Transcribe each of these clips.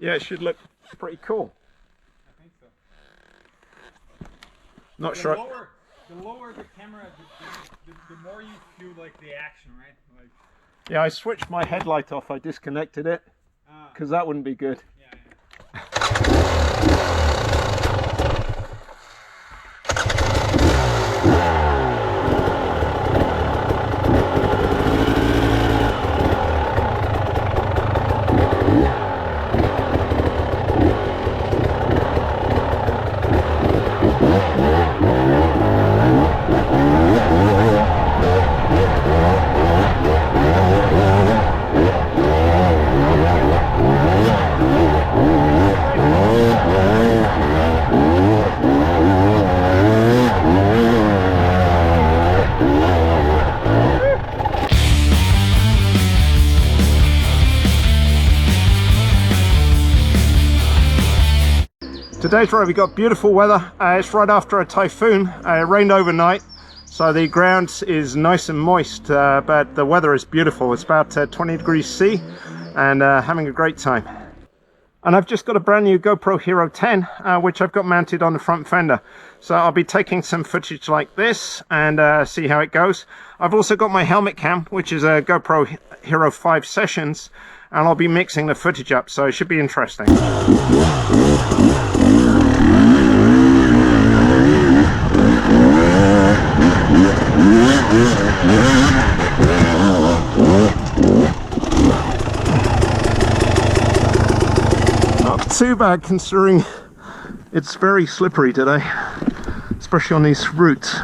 Yeah, it should look pretty cool. I think so. Not sure. The lower the camera, the more you feel like the action, right? Like. Yeah, I switched my headlight off. I disconnected it because that wouldn't be good. Today's ride we got beautiful weather. It's right after a typhoon. It rained overnight, so the ground is nice and moist, but the weather is beautiful. It's about 20 degrees C and having a great time. And I've just got a brand new GoPro Hero 10, which I've got mounted on the front fender. So I'll be taking some footage like this and see how it goes. I've also got my helmet cam, which is a GoPro Hero 5 Sessions, and I'll be mixing the footage up, so it should be interesting. Not too bad considering it's very slippery today, especially on these routes.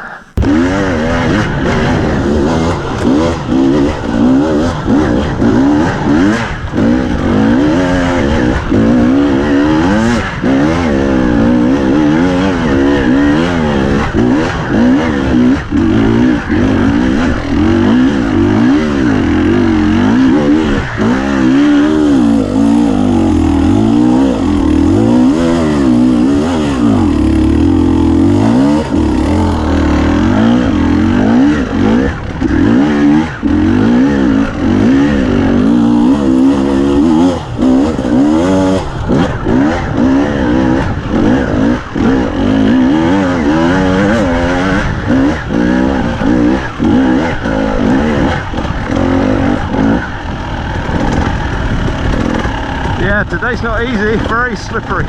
Yeah, today's not easy, very slippery.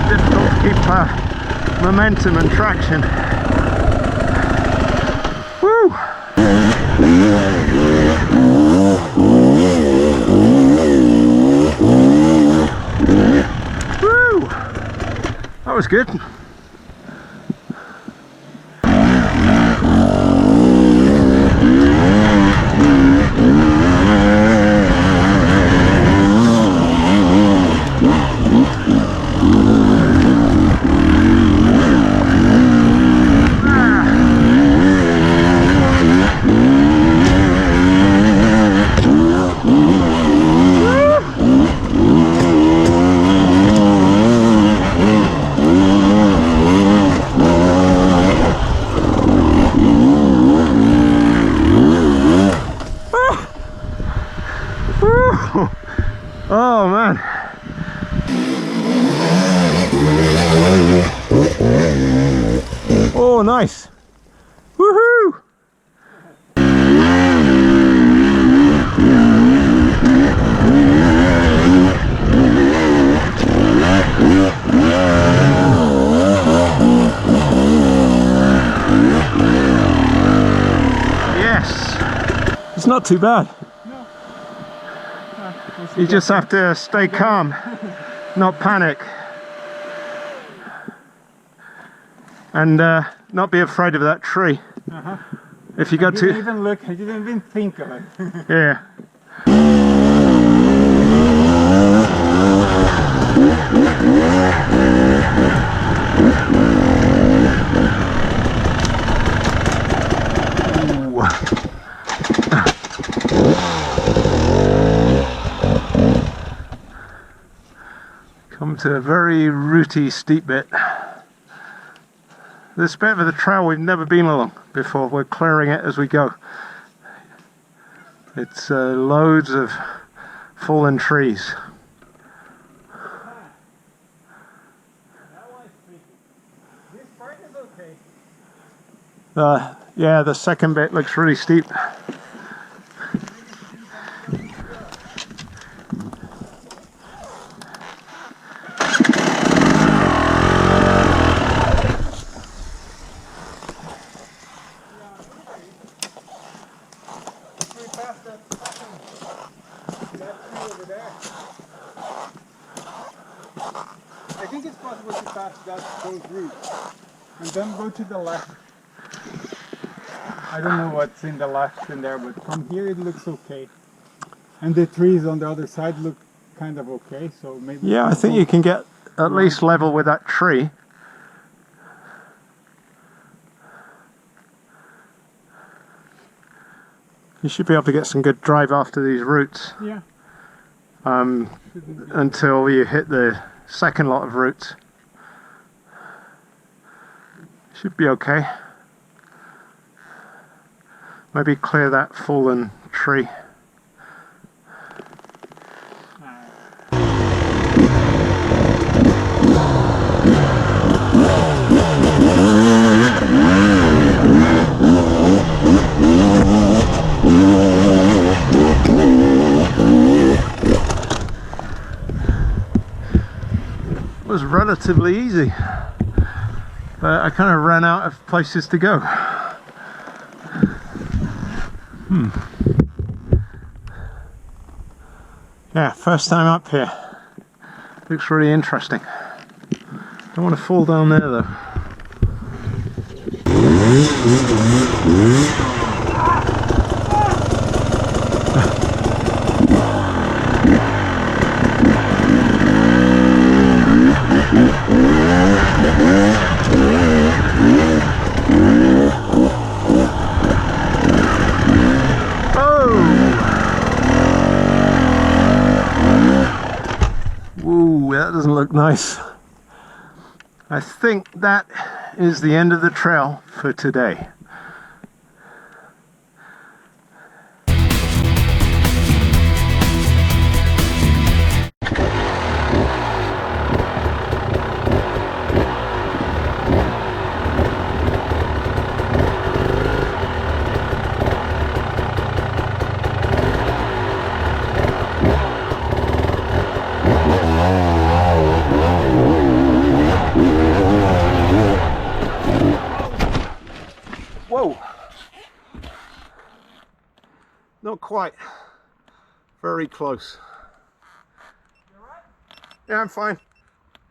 Difficult to keep momentum and traction. Woo! Woo! That was good. Oh man. Oh nice. Woohoo! Yes. It's not too bad. You just have to stay calm, not panic, and not be afraid of that tree. If you go to... I didn't even look, I didn't even think of it. Yeah. Come to a very rooty, steep bit. This bit of the trail we've never been along before. We're clearing it as we go. It's loads of fallen trees. Yeah, the second bit looks really steep. I think it's possible to pass those routes and then go to the left. I don't know what's in the left in there, but from here it looks okay. And the trees on the other side look kind of okay, so maybe... Yeah, I think you can get at least level with that tree. You should be able to get some good drive after these routes. Yeah. Until you hit the second lot of routes. Should be okay. Maybe clear that fallen tree. It was relatively easy, but I kind of ran out of places to go. Yeah, first time up here. Looks really interesting. Don't want to fall down there though. Ooh, that doesn't look nice. I think that is the end of the trail for today. Whoa! Not quite. Very close. You alright? Yeah, I'm fine.